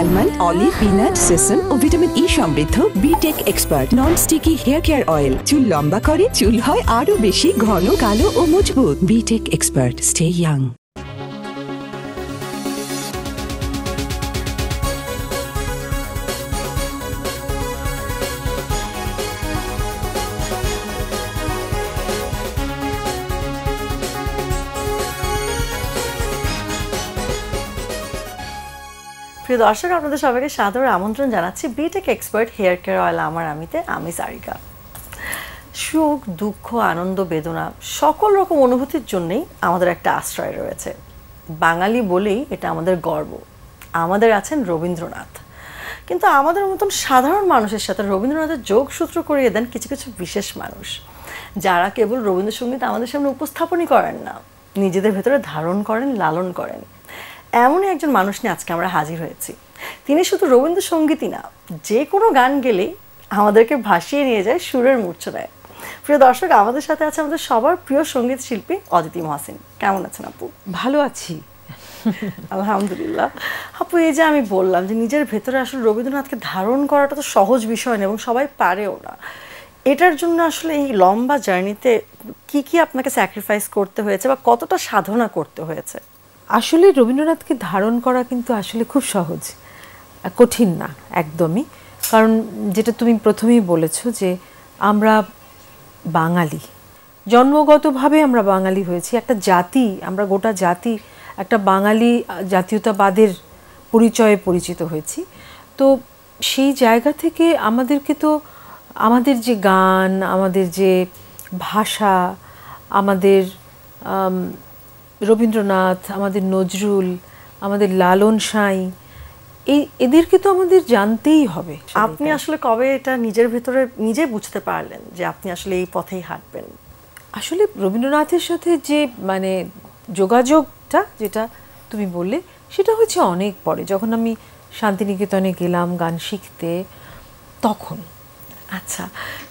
Almond, olive, peanut, sesame ও vitamin E সমৃদ্ধ বিটেক expert non sticky hair care oil চুল লম্বা করে, চুল হয় আরো বেশি ঘন, কালো ও মজবুত। বিটেক এক্সপার্ট, স্টে ইয়াং। প্রিয় দর্শক, আপনাদের সবাইকে সাদর আমন্ত্রণ জানাচ্ছি বিটেক এক্সপার্ট হেয়ার কেয়ার অয়েল আমার আমিতে। আমি সারিকা। সুখ, দুঃখ, আনন্দ, বেদনা সকল রকম অনুভূতির জন্যই আমাদের একটা আশ্রয় রয়েছে। বাঙালি বলেই এটা আমাদের গর্ব। আমাদের আছেন রবীন্দ্রনাথ, কিন্তু আমাদের মতন সাধারণ মানুষের সাথে রবীন্দ্রনাথের যোগসূত্র করিয়ে দেন কিছু কিছু বিশেষ মানুষ, যারা কেবল রবীন্দ্রসঙ্গীত আমাদের সামনে উপস্থাপনই করেন না, নিজেদের ভেতরে ধারণ করেন, লালন করেন। এমনই একজন মানুষ নিয়ে আজকে আমরা হাজির হয়েছি। তিনি শুধু রবীন্দ্রসঙ্গীতই না, যে কোনো গান গেলেই আমাদেরকে ভাসিয়ে নিয়ে যায় সুরের মূর্ছনায়। প্রিয় দর্শক, আমাদের সাথে আছে আমাদের সবার প্রিয় সঙ্গীত শিল্পী অদিতি মহসিন। কেমন আছেন আপু? ভালো আছি, আলহামদুলিল্লাহ। আপু, এই যে আমি বললাম যে নিজের ভেতরে আসলে রবীন্দ্রনাথকে ধারণ করাটা তো সহজ বিষয় না এবং সবাই পারেও না। এটার জন্য আসলে এই লম্বা জার্নিতে কি কি আপনাকে স্যাক্রিফাইস করতে হয়েছে বা কতটা সাধনা করতে হয়েছে? আসলে রবীন্দ্রনাথকে ধারণ করা কিন্তু আসলে খুব সহজ, কঠিন না একদমই। কারণ যেটা তুমি প্রথমেই বলেছো যে আমরা বাঙালি, জন্মগতভাবে আমরা বাঙালি হয়েছি, একটা জাতি, আমরা গোটা জাতি একটা বাঙালি জাতীয়তাবাদের পরিচয়ে পরিচিত হয়েছি। তো সেই জায়গা থেকে আমাদেরকে তো আমাদের যে গান, আমাদের যে ভাষা, আমাদের রবীন্দ্রনাথ, আমাদের নজরুল, আমাদের লালন সাঁই, এদেরকে তো আমাদের জানতেই হবে। আপনি আসলে কবে এটা নিজের ভেতরে নিজে বুঝতে পারলেন যে আপনি আসলে এই পথেই হাঁটবেন? আসলে রবীন্দ্রনাথের সাথে যে মানে যোগাযোগটা যেটা তুমি বললে, সেটা হচ্ছে অনেক পরে, যখন আমি শান্তিনিকেতনে গেলাম গান শিখতে তখন। আচ্ছা,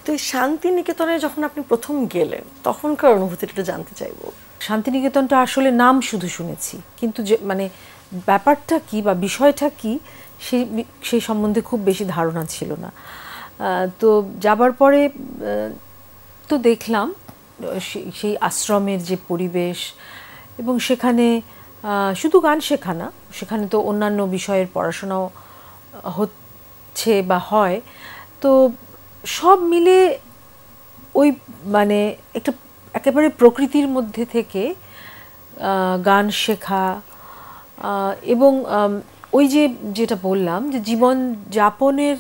তো এই শান্তিনিকেতনে যখন আপনি প্রথম গেলেন তখনকার অনুভূতিটা জানতে চাইবো। শান্তিনিকেতনটা আসলে নাম শুধু শুনেছি, কিন্তু যে মানে ব্যাপারটা কি বা বিষয়টা কি সেই সম্বন্ধে খুব বেশি ধারণা ছিল না। তো যাবার পরে তো দেখলাম সেই আশ্রমের যে পরিবেশ, এবং সেখানে শুধু গান শেখা না, সেখানে তো অন্যান্য বিষয়ের পড়াশোনাও হচ্ছে বা হয়। তো সব মিলে ওই মানে একটা একেবারে প্রকৃতির মধ্যে থেকে গান শেখা, এবং ওই যে যেটা বললাম যে জীবন যাপনের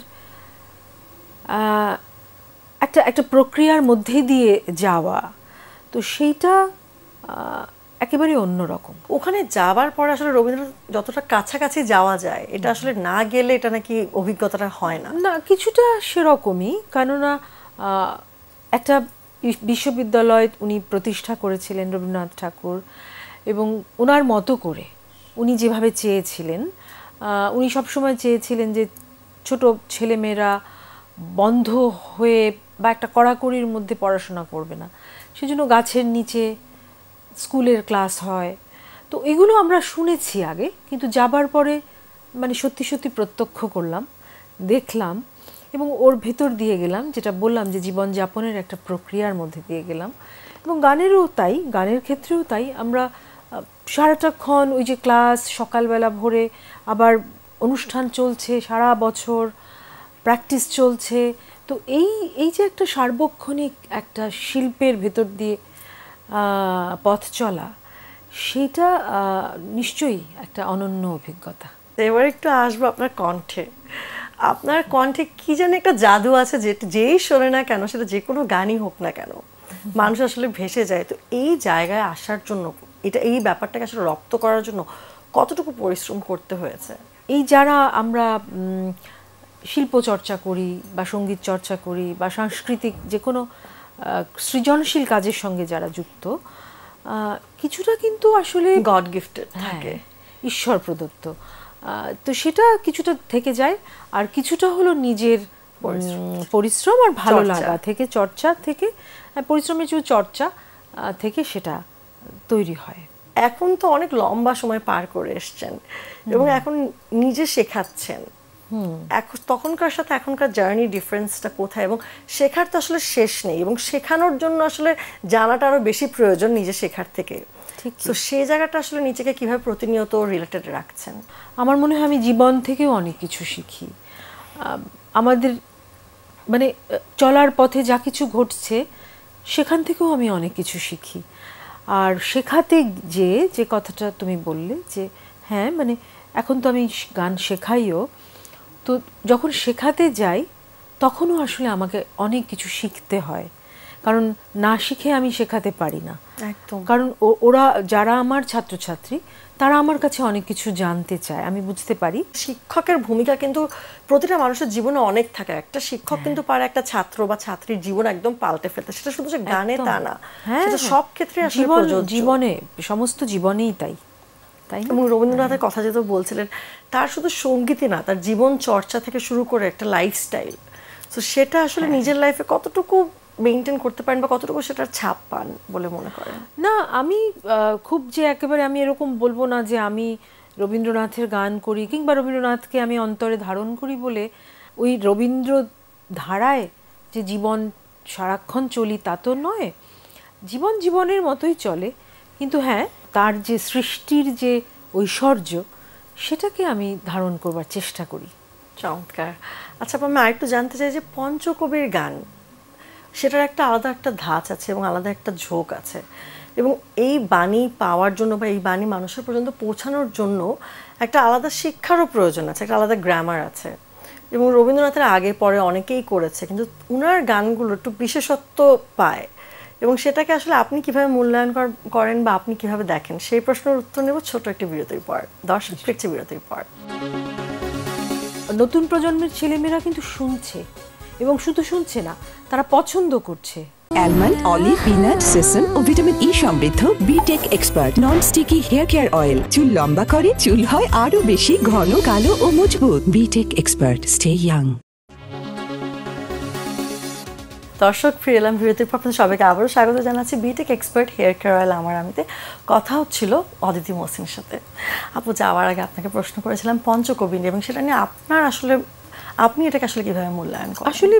একটা প্রক্রিয়ার মধ্যে দিয়ে যাওয়া, তো সেইটা একেবারে অন্যরকম। ওখানে যাবার পর আসলে রবীন্দ্রনাথ যতটা কাছাকাছি যাওয়া যায়, এটা আসলে না গেলে এটা নাকি অভিজ্ঞতাটা হয় না। না, কিছুটা সেরকমই, কেননা একটা বিশ্ববিদ্যালয় উনি প্রতিষ্ঠা করেছিলেন রবীন্দ্রনাথ ঠাকুর, এবং ওনার মতো করে উনি যেভাবে চেয়েছিলেন, উনি সবসময় চেয়েছিলেন যে ছোট ছেলেমেয়েরা বন্ধ হয়ে বা একটা কড়াকড়ির মধ্যে পড়াশোনা করবে না, সেজন্য গাছের নিচে স্কুলের ক্লাস হয়। তো এগুলো আমরা শুনেছি আগে, কিন্তু যাবার পরে মানে সত্যি সত্যি প্রত্যক্ষ করলাম, দেখলাম, এবং ওর ভেতর দিয়ে গেলাম, যেটা বললাম যে জীবনযাপনের একটা প্রক্রিয়ার মধ্যে দিয়ে গেলাম। এবং গানেরও তাই, গানের ক্ষেত্রেও তাই। আমরা সারাটাক্ষণ ওই যে ক্লাস, সকালবেলা ভোরে আবার অনুষ্ঠান চলছে, সারা বছর প্র্যাকটিস চলছে। তো এই যে একটা সার্বক্ষণিক একটা শিল্পের ভেতর দিয়ে পথ চলা, সেটা নিশ্চয়ই একটা অনন্য অভিজ্ঞতা। এবার একটু আসবো আপনার কণ্ঠে। আপনার কণ্ঠে কি যেন একটা জাদু আছে, যেই শোনে না কেন, সেটা যে কোনো গানই হোক না কেন, মানুষ আসলে ভেসে যায়। তো এই জায়গায় আসার জন্য, এই ব্যাপারটাকে আসলে রপ্ত করার জন্য কতটুকু পরিশ্রম করতে হয়েছে? এই যারা আমরা শিল্প চর্চা করি বা সঙ্গীত চর্চা করি বা সাংস্কৃতিক যে কোনো সৃজনশীল কাজের সঙ্গে যারা যুক্ত, কিছুটা কিন্তু আসলে গড গিফটেড থাকে, ঈশ্বর প্রদত্ত। তো সেটা কিছুটা থেকে যায়, আর কিছুটা হলো নিজের পরিশ্রম আর ভালো লাগা থেকে, চর্চা থেকে, পরিশ্রমের যে চর্চা থেকে সেটা তৈরি হয়। এখন তো অনেক লম্বা সময় পার করে এসছেন এবং এখন নিজে শেখাচ্ছেন, এখন তখনকার সাথে এখনকার জার্নি ডিফারেন্সটা কোথায়, এবং শেখার তো আসলে শেষ নেই এবং শেখানোর জন্য আসলে জানাটা আরো বেশি প্রয়োজন নিজে শেখার থেকে। তো সেই জায়গাটা আসলে নিজেকে কিভাবে প্রতিনিয়ত রিলেটেড রাখছেন? আমার মনে হয় আমি জীবন থেকেও অনেক কিছু শিখি। আমাদের মানে চলার পথে যা কিছু ঘটছে সেখান থেকেও আমি অনেক কিছু শিখি। আর শেখাতে যে কথাটা তুমি বললে যে হ্যাঁ মানে এখন তো আমি গান শেখাইও, তো যখন শেখাতে যাই তখনও আসলে আমাকে অনেক কিছু শিখতে হয়, কারণ না শিখে আমি শেখাতে পারি না। একদম, কারণ ওরা যারা আমার ছাত্রছাত্রী তারা আমার কাছে অনেক কিছু জানতে চায়, আমি বুঝতে পারি। শিক্ষকের ভূমিকা কিন্তু প্রতিটা মানুষের জীবনে অনেক থাকে। একটা শিক্ষক কিন্তু পারে একটা ছাত্র বা ছাত্রীর জীবন একদম পাল্টে ফেলতে, সেটা শুধু যে গানে তা না, সেটা সব ক্ষেত্রে আসলে প্রযোজ্য, জীবনে সমস্ত জীবনেই তাই। এবং রবীন্দ্রনাথের কথা যেহেতু বলছিলেন, তার শুধু সঙ্গীতই না, তার জীবন চর্চা থেকে শুরু করে একটা লাইফস্টাইল, তো সেটা আসলে নিজের লাইফে কতটুকু মেইনটেইন করতে পারেন বা কতটুকু সেটার ছাপ পান বলে মনে করেন? না, আমি খুব যে একেবারে আমি এরকম বলবো না যে আমি রবীন্দ্রনাথের গান করি কিংবা রবীন্দ্রনাথকে আমি অন্তরে ধারণ করি বলে ওই রবীন্দ্র ধারায় যে জীবন সারাক্ষণ চলি তা তো নয়। জীবন জীবনের মতোই চলে, কিন্তু হ্যাঁ তার যে সৃষ্টির যে ঐশ্বর্য সেটাকে আমি ধারণ করবার চেষ্টা করি। চমৎকার। আচ্ছা, আমি আরেকটু জানতে চাই যে পঞ্চকবির গান, সেটার একটা আলাদা একটা ধাঁচ আছে এবং আলাদা একটা ঝোঁক আছে, এবং এই বাণী পাওয়ার জন্য বা এই বাণী মানুষের পর্যন্ত পৌঁছানোর জন্য একটা আলাদা শিক্ষারও প্রয়োজন আছে, একটা আলাদা গ্রামার আছে, এবং রবীন্দ্রনাথের আগে পরে অনেকেই করেছে, কিন্তু উনার গানগুলো একটু বিশেষত্ব পায়, এবং সেটাকে আসলে আপনি কিভাবে মূল্যায়ন করেন বা আপনি কিভাবে দেখেন, সেই প্রশ্নের উত্তর নেব ছোট একটি বিরতির পর। দর্শক ফিরছে বিরতির পর। নতুন প্রজন্মের ছেলেমেয়েরা কিন্তু শুনছে, এবং শুধু শুনছে না, তারা পছন্দ করছে। অ্যালমন্ড, অলিভ, পিনাট, সেসম ও ভিটামিন ই সমৃদ্ধ বিটেক expert non sticky hair care oil চুল লম্বা করে, চুল হয় আরো বেশি ঘন, কালো ও মজবুত। বিটেক এক্সপার্ট, স্টে ইয়াং। দর্শক, ফিরে এলাম বিরতির পর। আপনাদের সবাইকে আবারও স্বাগত জানাচ্ছি বিটেক এক্সপার্ট হেয়ার কেয়ার অয়েল আমার আমিতে। কথা হচ্ছিল অদিতি মহসিনের সাথে। আপু, যাওয়ার আগে আপনাকে প্রশ্ন করেছিলাম পঞ্চকবি নিয়ে, এবং সেটা নিয়ে আপনার আসলে আপনি এটাকে আসলে কিভাবে মূল্যায়ন করেন? আসলে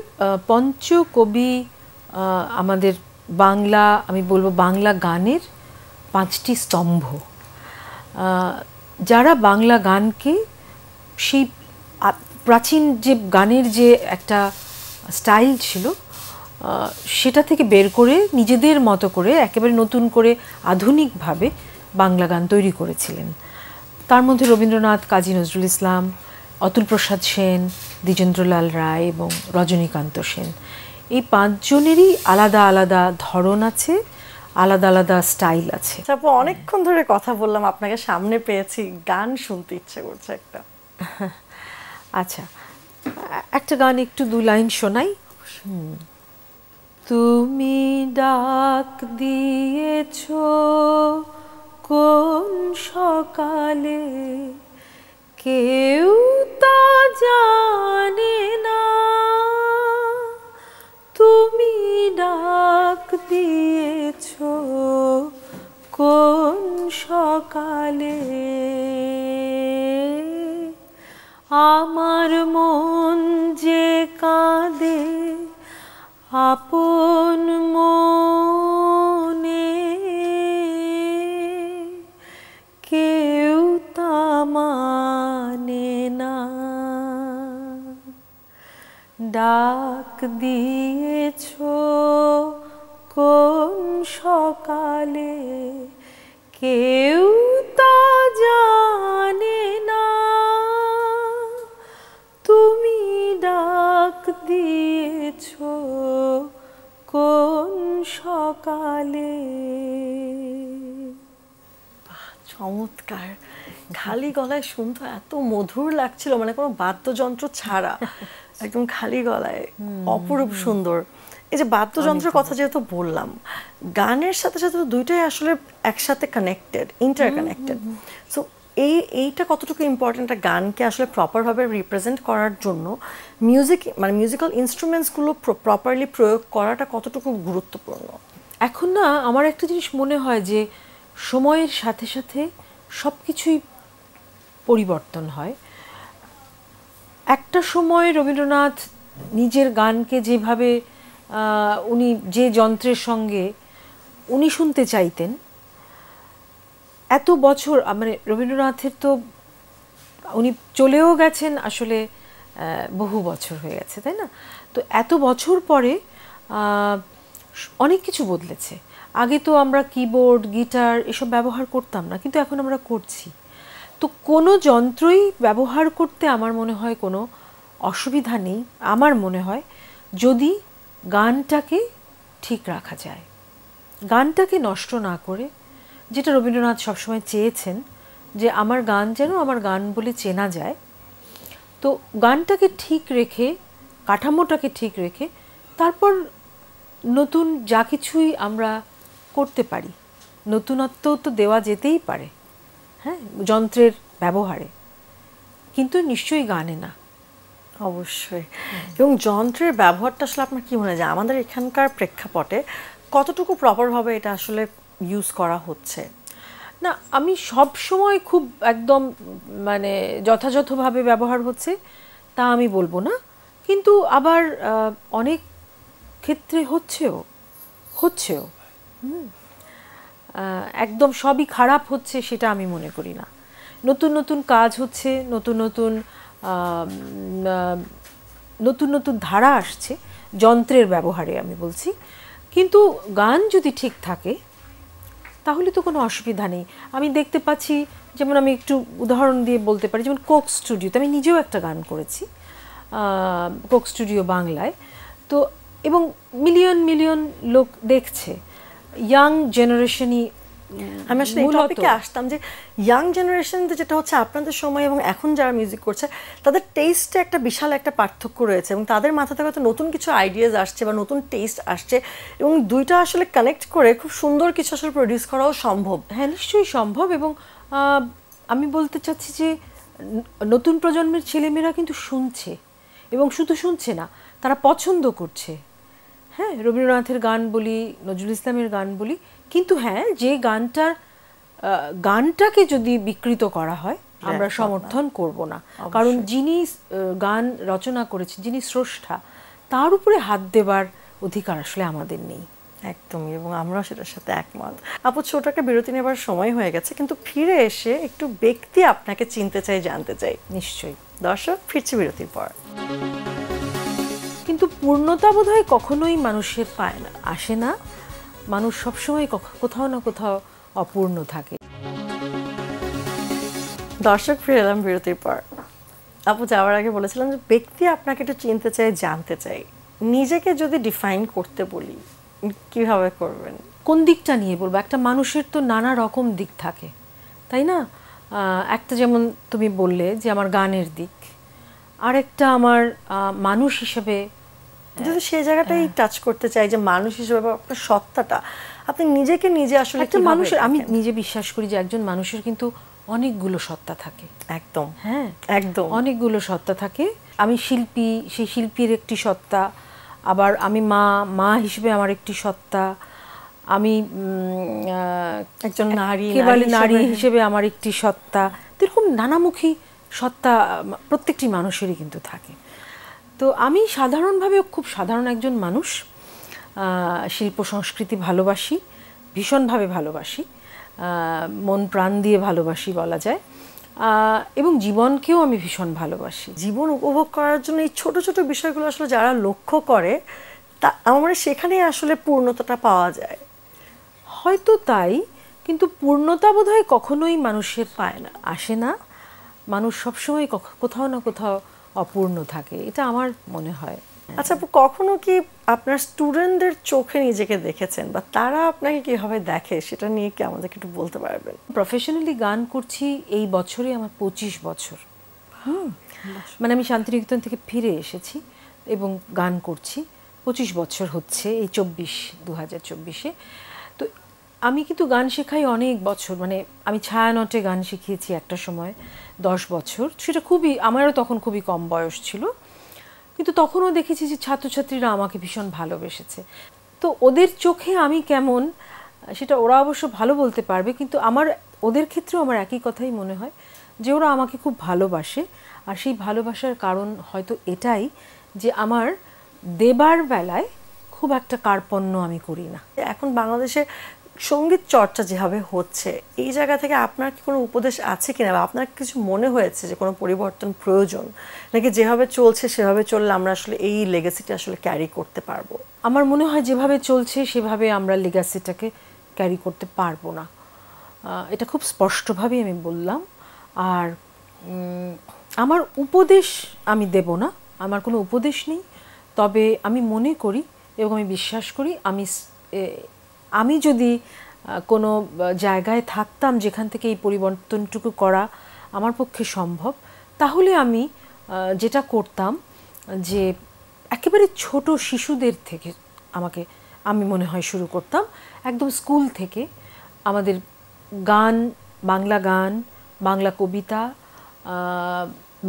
পঞ্চকবি আমাদের বাংলা, আমি বলবো বাংলা গানের 5টি স্তম্ভ। যারা বাংলা গানকে সেই প্রাচীন যে গানের যে একটা স্টাইল ছিল সেটা থেকে বের করে নিজেদের মতো করে একেবারে নতুন করে আধুনিকভাবে বাংলা গান তৈরি করেছিলেন। তার মধ্যে রবীন্দ্রনাথ, কাজী নজরুল ইসলাম, অতুল প্রসাদ সেন, দ্বিজেন্দ্রলাল রায় এবং রজনীকান্ত সেন, এই 5 জনেরই আলাদা আলাদা ধরন আছে, আলাদা আলাদা স্টাইল আছে। আপু, অনেকক্ষণ ধরে কথা বললাম, আপনাকে সামনে পেয়েছি, গান শুনতে ইচ্ছে করছে একটা। আচ্ছা, একটা গান একটু 2 লাইন শোনাই। তুমি ডাক দিয়েছো কোন সকালে, কেউ তা জানে না, তুমি ডাক দিয়েছো কোন সকালে, আমার মন যে কাঁদে আপন মনে, কেউ তা মানে না, ডাক দিয়েছো কোন সকালে, কেউ তা জানে না, তুমি ডাক দিয়েছো কোন সকালে। চমৎকার। খালি গলায় শুনতে এত মধুর লাগছিল, মানে কোনো বাদ্যযন্ত্র ছাড়া একদম খালি গলায়, অপরূপ সুন্দর। এই যে বাদ্যযন্ত্রের কথা যেহেতু বললাম, গানের সাথে সাথে দুইটাই আসলে একসাথে কানেক্টেড, ইন্টার কানেক্টেড। সো এইটা কতটুকু ইম্পর্টেন্ট একটা গানকে আসলে প্রপারভাবে রিপ্রেজেন্ট করার জন্য মিউজিক্যাল ইনস্ট্রুমেন্টসগুলো প্রপারলি প্রয়োগ করাটা কতটুকু গুরুত্বপূর্ণ? এখন না আমার একটা জিনিস মনে হয় যে সময়ের সাথে সাথে সব কিছুই পরিবর্তন হয়। একটা সময় রবীন্দ্রনাথ নিজের গানকে যেভাবে উনি যে যন্ত্রের সঙ্গে উনি শুনতে চাইতেন, এত বছর মানে রবীন্দ্রনাথের তো উনি চলেও গেছেন আসলে বহু বছর হয়ে গেছে, তাই না? তো এত বছর পরে অনেক কিছু বদলেছে। আগে তো আমরা কিবোর্ড, গিটার এসব ব্যবহার করতাম না, কিন্তু এখন আমরা করছি। তো কোনো যন্ত্রই ব্যবহার করতে আমার মনে হয় কোনো অসুবিধা নেই, আমার মনে হয়, যদি গানটাকে ঠিক রাখা যায়, গানটাকে নষ্ট না করে, যেটা রবীন্দ্রনাথ সবসময় চেয়েছেন যে আমার গান যেন আমার গান বলে চেনা যায়। তো গানটাকে ঠিক রেখে, কাঠামোটাকে ঠিক রেখে তারপর নতুন যা কিছুই আমরা করতে পারি, নতুনত্ব তো দেওয়া যেতেই পারে, হ্যাঁ, যন্ত্রের ব্যবহারে, কিন্তু নিশ্চয়ই গানে না। অবশ্যই। এবং যন্ত্রের ব্যবহারটা আসলে আপনার কি মনে হয় যে আমাদের এখানকার প্রেক্ষাপটে কতটুকু প্রপারভাবে এটা আসলে ইউজ করা হচ্ছে? না, আমি সব সময় খুব একদম মানে যথাযথভাবে ব্যবহার হচ্ছে তা আমি বলবো না, কিন্তু আবার অনেক ক্ষেত্রে হচ্ছেও। একদম সবই খারাপ হচ্ছে সেটা আমি মনে করি না। নতুন নতুন কাজ হচ্ছে, নতুন নতুন ধারা আসছে যন্ত্রের ব্যবহারে, আমি বলছি। কিন্তু গান যদি ঠিক থাকে তাহলে তো কোনো অসুবিধা নেই। আমি দেখতে পাচ্ছি, যেমন আমি একটু উদাহরণ দিয়ে বলতে পারি, যেমন কোক স্টুডিওতে আমি নিজেও একটা গান করেছি, কোক স্টুডিও বাংলায়। তো এবং মিলিয়ন মিলিয়ন লোক দেখছে, ইয়াং জেনারেশনই। আমি আসলে এই টপিকে আসতাম যে ইয়াং জেনারেশন যেটা হচ্ছে আপনাদের সময় এবং এখন যারা মিউজিক করছে তাদের টেস্টে একটা বিশাল একটা পার্থক্য রয়েছে, এবং তাদের মাথা থেকে হয়তো নতুন কিছু আইডিয়াজ আসছে বা নতুন টেস্ট আসছে, এবং দুইটা আসলে কানেক্ট করে খুব সুন্দর কিছু আসলে প্রডিউস করাও সম্ভব। হ্যাঁ, নিশ্চয়ই সম্ভব। এবং আমি বলতে চাচ্ছি যে নতুন প্রজন্মের ছেলেমেয়েরা কিন্তু শুনছে, এবং শুধু শুনছে না, তারা পছন্দ করছে। হ্যাঁ, রবীন্দ্রনাথের গান বলি, নজরুল ইসলামের গান বলি, কিন্তু হ্যাঁ, যে গানটাকে যদি বিকৃত করা হয় আমরা সমর্থন করব না। কারণ যিনি গান রচনা করেছেন, যিনি স্রষ্টা, তার উপরে হাত দেবার অধিকার আসলে আমাদের নেই। একদমই, এবং আমরা সেটার সাথে একমত। আপু, ছোট একটা বিরতি নেবার সময় হয়ে গেছে, কিন্তু ফিরে এসে একটু ব্যক্তি আপনাকে চিনতে চাই, জানতে চাই। নিশ্চয়ই। দর্শক, ফিরছি বিরতির পর। কিন্তু পূর্ণতা বোধহয় কখনোই মানুষের পায় না, আসে না। মানুষ সবসময় কোথাও না কোথাও অপূর্ণ থাকে। দর্শক, ফিরে এলাম বিরতির পর। আপু, যাওয়ার আগে বলেছিলাম যে ব্যক্তি আপনাকে একটু চিনতে চাই, জানতে চাই। নিজেকে যদি ডিফাইন করতে বলি, কিভাবে করবেন? কোন দিকটা নিয়ে বলবো? একটা মানুষের তো নানা রকম দিক থাকে, তাই না? একটা যেমন তুমি বললে যে আমার গানের দিক, আর একটা আমার মানুষ হিসেবে, যদি সেই জায়গাটাই টাচ করতে চাই যে মানুষ হিসেবে আপনার সত্তাটা, আপনি নিজেকে নিজে আসলে একটা মানুষের, আমি নিজে বিশ্বাস করি যে একজন মানুষের কিন্তু অনেকগুলো সত্তা থাকে। একদম, হ্যাঁ, একদম অনেকগুলো সত্তা থাকে। আমি শিল্পী, সেই শিল্পীর একটি সত্তা, আবার আমি মা হিসেবে আমার একটি সত্তা, আমি একজন নারী হিসেবে আমার একটি সত্তা। এরকম নানামুখী সত্তা প্রত্যেকটি মানুষেরই কিন্তু থাকে। তো আমি সাধারণভাবে খুব সাধারণ একজন মানুষ, শিল্প সংস্কৃতি ভালোবাসি, ভীষণভাবে ভালোবাসি, মন প্রাণ দিয়ে ভালোবাসি বলা যায়, এবং জীবনকেও আমি ভীষণ ভালোবাসি। জীবন উপভোগ করার জন্য এই ছোট ছোট বিষয়গুলো আসলে যারা লক্ষ্য করে, তা আমার মনে সেখানেই আসলে পূর্ণতাটা পাওয়া যায়। হয়তো তাই, কিন্তু পূর্ণতা বোধহয় কখনোই মানুষের পায় না, আসে না। মানুষ সবসময় কোথাও না কোথাও অপূর্ণ থাকে, এটা আমার মনে হয়। আচ্ছা, কখনো কি আপনার স্টুডেন্টদের চোখে নিজেকে দেখেছেন, বা তারা আপনাকে কিভাবে দেখে, সেটা নিয়ে কি আমাদেরকে একটু বলতে পারবেন? প্রফেশনালি গান করছি এই বছরে আমার 25 বছর। মানে আমি শান্তিনিকেতন থেকে ফিরে এসেছি এবং গান করছি 25 বছর হচ্ছে, এই 2024-এ। তো আমি কিন্তু গান শেখাই অনেক বছর, মানে আমি ছায়ানটে গান শিখিয়েছি একটা সময় 10 বছর। সেটা আমারও তখন খুবই কম বয়স ছিল, কিন্তু তখনও দেখেছি যে ছাত্রছাত্রীরা আমাকে ভীষণ ভালোবেসেছে। তো ওদের চোখে আমি কেমন সেটা ওরা অবশ্য ভালো বলতে পারবে, কিন্তু আমার ওদের ক্ষেত্রেও আমার একই কথাই মনে হয় যে ওরা আমাকে খুব ভালোবাসে। আর সেই ভালোবাসার কারণ হয়তো এটাই যে আমার দেবার বেলায় খুব একটা কার্পণ্য আমি করি না। এখন বাংলাদেশে সঙ্গীত চর্চা যেভাবে হচ্ছে, এই জায়গা থেকে আপনার কি কোনো উপদেশ আছে কিনা, বা আপনার কিছু মনে হয়েছে যে কোনো পরিবর্তন প্রয়োজন, নাকি যেভাবে চলছে সেভাবে চললে আমরা আসলে এই লেগেসিটা আসলে ক্যারি করতে পারবো? আমার মনে হয় যেভাবে চলছে সেভাবে আমরা লেগাসিটাকে ক্যারি করতে পারবো না, এটা খুব স্পষ্টভাবেই আমি বললাম। আর আমার উপদেশ আমি দেব না, আমার কোনো উপদেশ নেই। তবে আমি মনে করি এবং আমি বিশ্বাস করি আমি যদি কোনো জায়গায় থাকতাম যেখান থেকে এই পরিবর্তনটুকু করা আমার পক্ষে সম্ভব, তাহলে আমি যেটা করতাম যে একেবারে ছোট শিশুদের থেকে আমি মনে হয় শুরু করতাম, একদম স্কুল থেকে আমাদের গান, বাংলা কবিতা,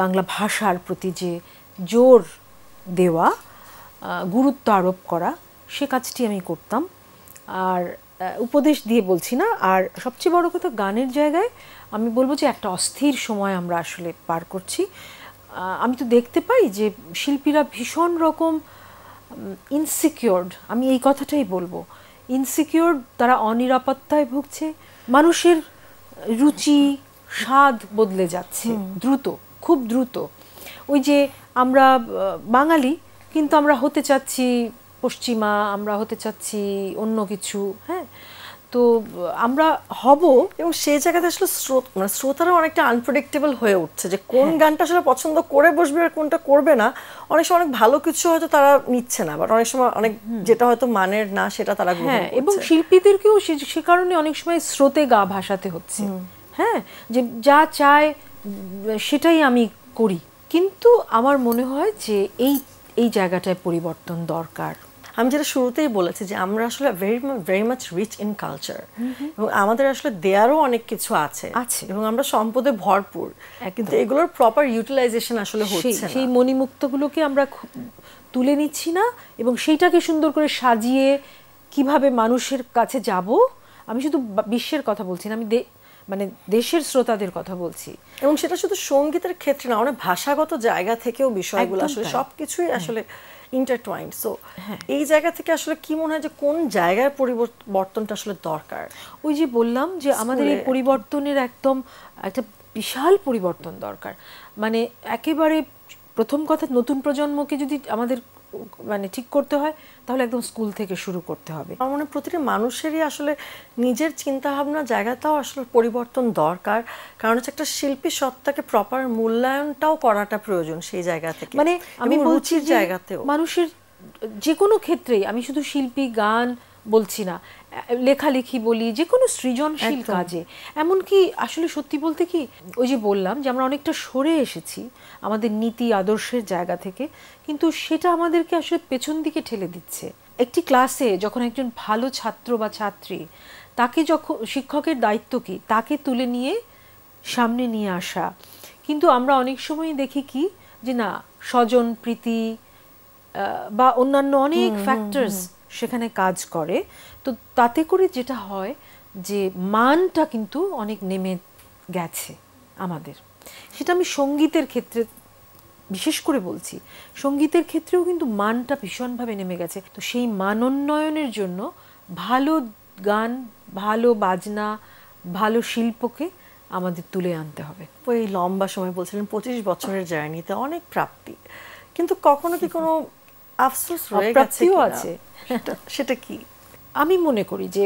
বাংলা ভাষার প্রতি যে জোর দেওয়া, গুরুত্ব আরোপ করা, সে কাজটি আমি করতাম। আর উপদেশ দিয়ে বলছি না। আর সবচেয়ে বড় কথা, গানের জায়গায় আমি বলবো যে একটা অস্থির সময় আমরা আসলে পার করছি। আমি তো দেখতে পাই যে শিল্পীরা ভীষণ রকম ইনসিকিউরড, আমি এই কথাটাই বলবো, ইনসিকিউরড, তারা অনিরাপত্তায় ভুগছে। মানুষের রুচি, স্বাদ বদলে যাচ্ছে খুব দ্রুত। ওই যে আমরা বাঙালি, কিন্তু আমরা হতে চাচ্ছি পশ্চিমা, আমরা হতে চাচ্ছি অন্য কিছু। হ্যাঁ, তো আমরা হব, এবং সেই জায়গাতে আসলে শ্রোতারা অনেকটা আনপ্রেডিক্টেবল হয়ে উঠছে যে কোন গানটা আসলে পছন্দ করে বসবে আর কোনটা করবে না। অনেক সময় অনেক ভালো কিছু হয়তো তারা নিচ্ছে না, বাট অনেক সময় অনেক যেটা হয়তো মানের না সেটা তারা গ্রহণ করছে। এবং শিল্পীদেরকেও সে কারণে অনেক সময় স্রোতে গা ভাসাতে হচ্ছে। হ্যাঁ, যে যা চায় সেটাই আমি করি। কিন্তু আমার মনে হয় যে এই জায়গাটায় পরিবর্তন দরকার। আমি যেটা শুরুতেই বলেছি যে আমরা আসলে very much rich in culture, এবং আমাদের আসলে দেয়ারও অনেক কিছু আছে এবং আমরা সম্পদে ভরপুর, কিন্তু এগুলোর প্রপার ইউটিলাইজেশন আসলে হচ্ছে না। সেই মণিমুক্তগুলোকে আমরা তুলে নিচ্ছি না, এবং সেইটাকে সুন্দর করে সাজিয়ে কিভাবে মানুষের কাছে যাব। আমি শুধু বিশ্বের কথা বলছি না, আমি মানে দেশের শ্রোতাদের কথা বলছি। এবং সেটা শুধু সঙ্গীতের ক্ষেত্রে না, অনেক ভাষাগত জায়গা থেকেও বিষয়গুলো আসলে সবকিছুই আসলে ইন্টারটুয়াইন্ড। সো এই জায়গা থেকে আসলে কি মনে হয় যে কোন জায়গায় পরিবর্তনটা আসলে দরকার? ওই যে বললাম যে আমাদের এই পরিবর্তনের একদম একটা বিশাল পরিবর্তন দরকার। মানে একেবারে প্রথম কথা, নতুন প্রজন্মকে যদি আমাদের মানে ঠিক করতে হয়, তাহলে একদম স্কুল থেকে শুরু করতে হবে। আমার মনে হয় প্রতিটা মানুষেরই আসলে নিজের চিন্তাভাবনা জায়গাটাও আসলে পরিবর্তন দরকার, কারণ হচ্ছে একটা শিল্পী সত্তাকে প্রপার মূল্যায়নটাও করাটা প্রয়োজন সেই জায়গা থেকে। মানে আমি বলছি জায়গাতেও মানুষের যে কোনো ক্ষেত্রেই, আমি শুধু শিল্পী, গান বলছি না, লেখালেখি বলি, যে কোনো সৃজনশীল কাজে। এমনকি আসলে সত্যি বলতে কি, ওই যে বললাম যে আমরা অনেকটা সরে এসেছি আমাদের নীতি আদর্শের জায়গা থেকে, কিন্তু সেটা আমাদেরকে আসলে পেছন দিকে ঠেলে দিচ্ছে। একটি ক্লাসে যখন একজন ভালো ছাত্র বা ছাত্রী, তাকে যখন শিক্ষকের দায়িত্ব কি, তাকে তুলে নিয়ে সামনে নিয়ে আসা। কিন্তু আমরা অনেক সময় দেখি কি যে না, স্বজন প্রীতি বা অন্যান্য অনেক ফ্যাক্টরস সেখানে কাজ করে। তো তাতে করে যেটা হয় যে মানটা কিন্তু অনেক নেমে গেছে আমাদের। সেটা আমি সঙ্গীতের ক্ষেত্রে বিশেষ করে বলছি, সঙ্গীতের ক্ষেত্রেও কিন্তু মানটা ভীষণভাবে নেমে গেছে। তো সেই মানোন্নয়নের জন্য ভালো গান, ভালো বাজনা, ভালো শিল্পকে আমাদের তুলে আনতে হবে। ওই লম্বা সময় বলছিলেন 25 বছরের জার্নিতে অনেক প্রাপ্তি, কিন্তু কখনো কি কোনো আফসোস রয়ে গেছে? আছে। সেটা কি? আমি মনে করি যে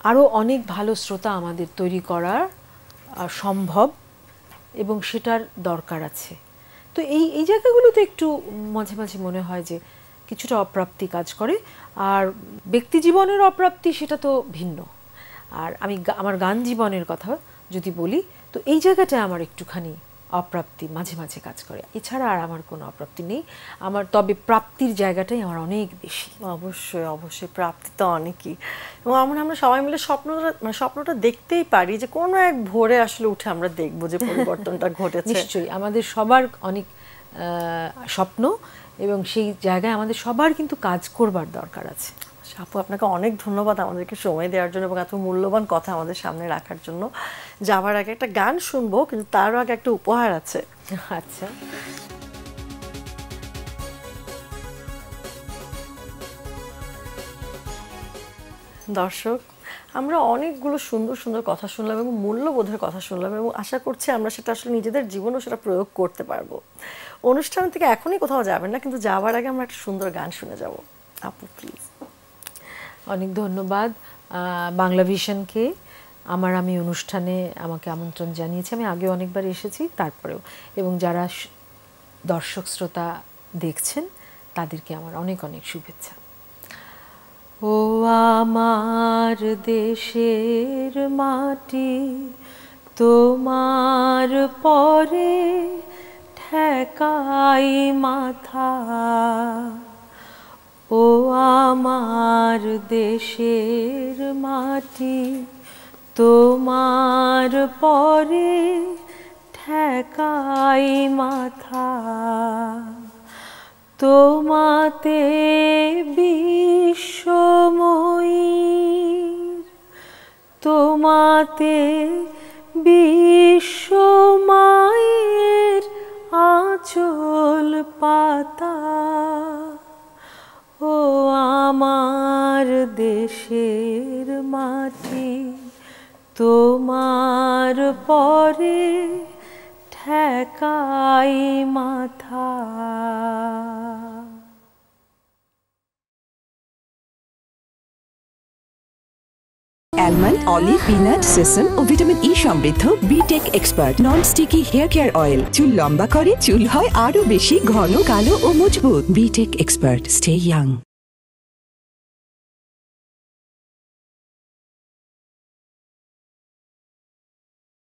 আরও অনেক ভালো শ্রোতা আমাদের তৈরি করার সম্ভব, এবং সেটার দরকার আছে। তো এই জায়গাগুলোতে একটু মাঝে মাঝে মনে হয় যে কিছুটা অপ্রাপ্তি কাজ করে। আর ব্যক্তি জীবনের অপ্রাপ্তি সেটা তো ভিন্ন। আর আমি আমার গান জীবনের কথা যদি বলি, তো এই জায়গাটায় আমার একটুখানি অপ্রাপ্তি মাঝে মাঝে কাজ করে। এছাড়া আর আমার কোনো অপ্রাপ্তি নেই। আমার তবে প্রাপ্তির জায়গাটাই আমার অনেক বেশি। অবশ্যই অবশ্যই, প্রাপ্তি তো অনেকই। এবং আমরা সবাই মিলে স্বপ্নটা দেখতেই পারি যে কোনো এক ভোরে আসলে উঠে আমরা দেখবো যে পরিবর্তনটা ঘটেছে। নিশ্চয়ই আমাদের সবার অনেক স্বপ্ন, এবং সেই জায়গায় আমাদের সবার কিন্তু কাজ করবার দরকার আছে। আপু আপনাকে অনেক ধন্যবাদ আমাদেরকে সময় দেওয়ার জন্য এবং এত মূল্যবান কথা আমাদের সামনে রাখার জন্য। যাবার আগে একটা গান শুনবো, কিন্তু তারও আগে একটা উপহার আছে। আচ্ছা, দর্শক, আমরা অনেকগুলো সুন্দর সুন্দর কথা শুনলাম এবং মূল্যবোধের কথা শুনলাম এবং আশা করছি আমরা সেটা আসলে নিজেদের জীবনেও সেটা প্রয়োগ করতে পারবো। অনুষ্ঠান থেকে এখনই কোথাও যাবেন না, কিন্তু যাওয়ার আগে আমরা একটা সুন্দর গান শুনে যাব। আপু প্লিজ। অনেক ধন্যবাদ বাংলা ভিশনকে। আমি অনুষ্ঠানে আমাকে আমন্ত্রণ জানিয়েছি। আমি আগে অনেকবার এসেছি, তারপরেও, এবং যারা দর্শক শ্রোতা দেখছেন তাদেরকে আমার অনেক অনেক শুভেচ্ছা। ও আমার দেশের মাটি, তোমার পরে ঠেকাই মাথা। ও আমার দেশের মাটি, তোমার পরে ঠেকাই মাথা। তোমাতে বিশ্বময়ীর, তোমাতে বিশ্বমায়ের আঁচল পাতা। ও আমার দেশের মাটি, তোমার পরে ঠেকাই মাথা। অ্যালমন্ড, অলিভ, পিনাট, সেসম ও ভিটামিন ই সমৃদ্ধ বিটেক expert non sticky hair care oil চুল লম্বা করে, চুল হয় আরো বেশি ঘন, কালো ও মজবুত। বিটেক এক্সপার্ট, স্টে ইয়াং।